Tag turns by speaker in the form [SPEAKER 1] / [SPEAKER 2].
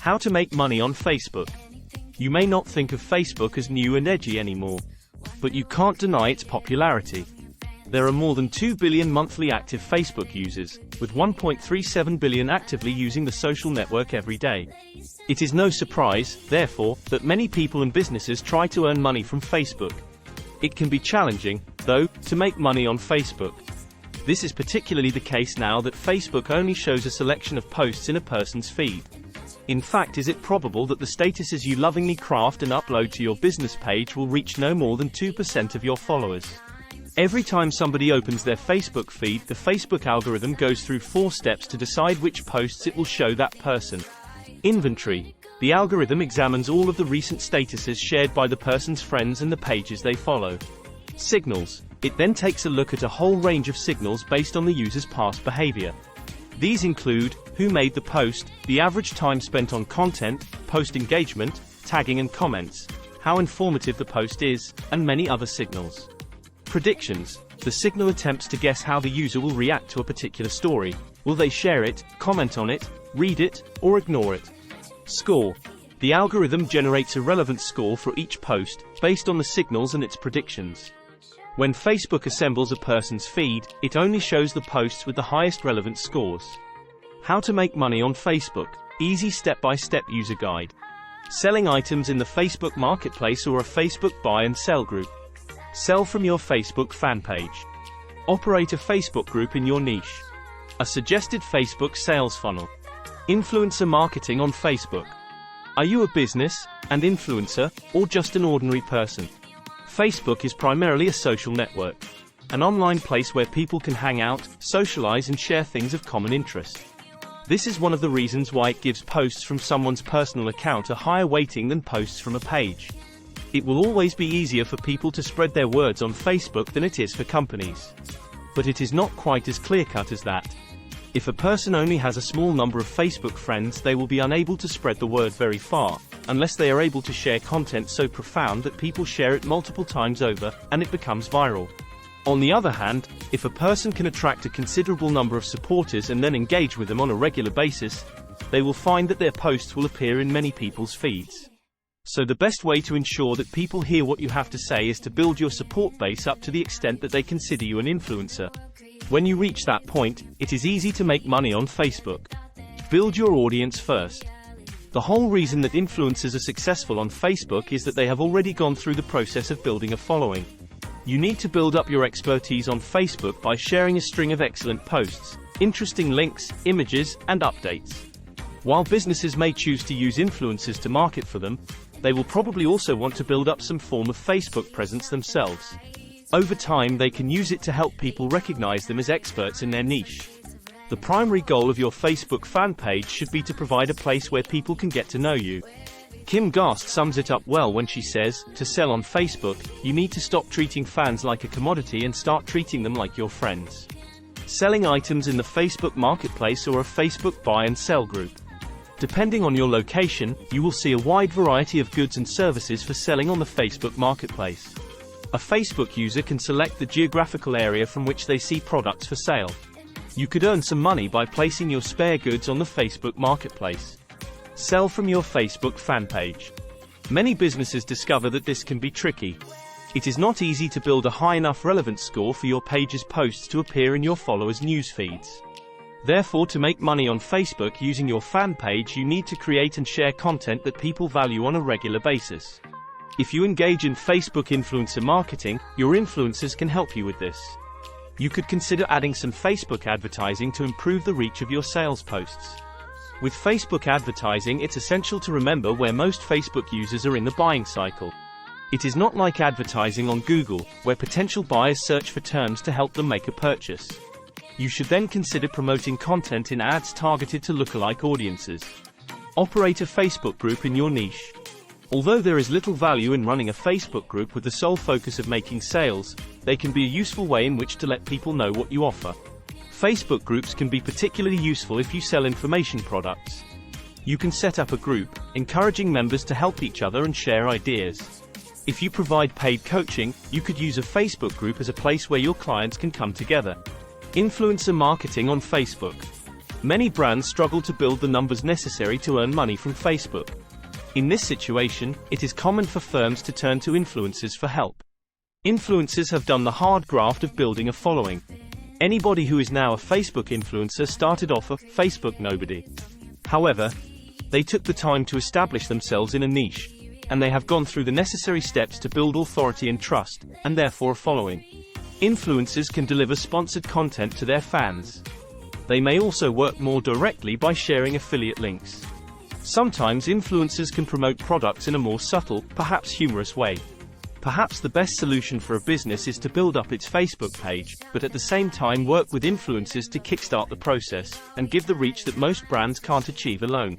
[SPEAKER 1] How to make money on Facebook. You may not think of Facebook as new and edgy anymore, but you can't deny its popularity. There are more than 2 billion monthly active Facebook users, with 1.37 billion actively using the social network every day. It is no surprise, therefore, that many people and businesses try to earn money from Facebook. It can be challenging, though, to make money on Facebook. This is particularly the case now that Facebook only shows a selection of posts in a person's feed. In fact, is it probable that the statuses you lovingly craft and upload to your business page will reach no more than 2% of your followers? Every time somebody opens their Facebook feed, the Facebook algorithm goes through 4 steps to decide which posts it will show that person. Inventory. The algorithm examines all of the recent statuses shared by the person's friends and the pages they follow. Signals. It then takes a look at a whole range of signals based on the user's past behavior. These include who made the post, the average time spent on content, post engagement, tagging and comments, how informative the post is, and many other signals. Predictions. The signal attempts to guess how the user will react to a particular story. Will they share it, comment on it, read it, or ignore it? Score. The algorithm generates a relevant score for each post, based on the signals and its predictions. When Facebook assembles a person's feed, it only shows the posts with the highest relevant scores. How to make money on Facebook. Easy step-by-step user guide. Selling items in the Facebook Marketplace or a Facebook buy and sell group. Sell from your Facebook fan page. Operate a Facebook group in your niche. A suggested Facebook sales funnel. Influencer marketing on Facebook. Are you a business, and influencer, or just an ordinary person? Facebook is primarily a social network, an online place where people can hang out, socialize and share things of common interest. This is one of the reasons why it gives posts from someone's personal account a higher weighting than posts from a page. It will always be easier for people to spread their words on Facebook than it is for companies. But it is not quite as clear-cut as that. If a person only has a small number of Facebook friends, they will be unable to spread the word very far, unless they are able to share content so profound that people share it multiple times over, and it becomes viral. On the other hand, if a person can attract a considerable number of supporters and then engage with them on a regular basis, they will find that their posts will appear in many people's feeds. So the best way to ensure that people hear what you have to say is to build your support base up to the extent that they consider you an influencer. When you reach that point, it is easy to make money on Facebook. Build your audience first. The whole reason that influencers are successful on Facebook is that they have already gone through the process of building a following. You need to build up your expertise on Facebook by sharing a string of excellent posts, interesting links, images, and updates. While businesses may choose to use influencers to market for them, they will probably also want to build up some form of Facebook presence themselves. Over time, they can use it to help people recognize them as experts in their niche. The primary goal of your Facebook fan page should be to provide a place where people can get to know you. Kim Gast sums it up well when she says, to sell on Facebook, you need to stop treating fans like a commodity and start treating them like your friends. Selling items in the Facebook Marketplace or a Facebook buy and sell group. Depending on your location, you will see a wide variety of goods and services for selling on the Facebook Marketplace. A Facebook user can select the geographical area from which they see products for sale. You could earn some money by placing your spare goods on the Facebook Marketplace. Sell from your Facebook fan page. Many businesses discover that this can be tricky. It is not easy to build a high enough relevance score for your page's posts to appear in your followers' news feeds. Therefore, to make money on Facebook using your fan page, you need to create and share content that people value on a regular basis. If you engage in Facebook influencer marketing, your influencers can help you with this. You could consider adding some Facebook advertising to improve the reach of your sales posts. With Facebook advertising, it's essential to remember where most Facebook users are in the buying cycle. It is not like advertising on Google, where potential buyers search for terms to help them make a purchase. You should then consider promoting content in ads targeted to lookalike audiences. Operate a Facebook group in your niche. Although there is little value in running a Facebook group with the sole focus of making sales, they can be a useful way in which to let people know what you offer. Facebook groups can be particularly useful if you sell information products. You can set up a group, encouraging members to help each other and share ideas. If you provide paid coaching, you could use a Facebook group as a place where your clients can come together. Influencer marketing on Facebook. Many brands struggle to build the numbers necessary to earn money from Facebook. In this situation, it is common for firms to turn to influencers for help. Influencers have done the hard graft of building a following. Anybody who is now a Facebook influencer started off a Facebook nobody. However, they took the time to establish themselves in a niche, and they have gone through the necessary steps to build authority and trust, and therefore a following. Influencers can deliver sponsored content to their fans. They may also work more directly by sharing affiliate links. Sometimes influencers can promote products in a more subtle, perhaps humorous way. Perhaps the best solution for a business is to build up its Facebook page, but at the same time work with influencers to kickstart the process, and give the reach that most brands can't achieve alone.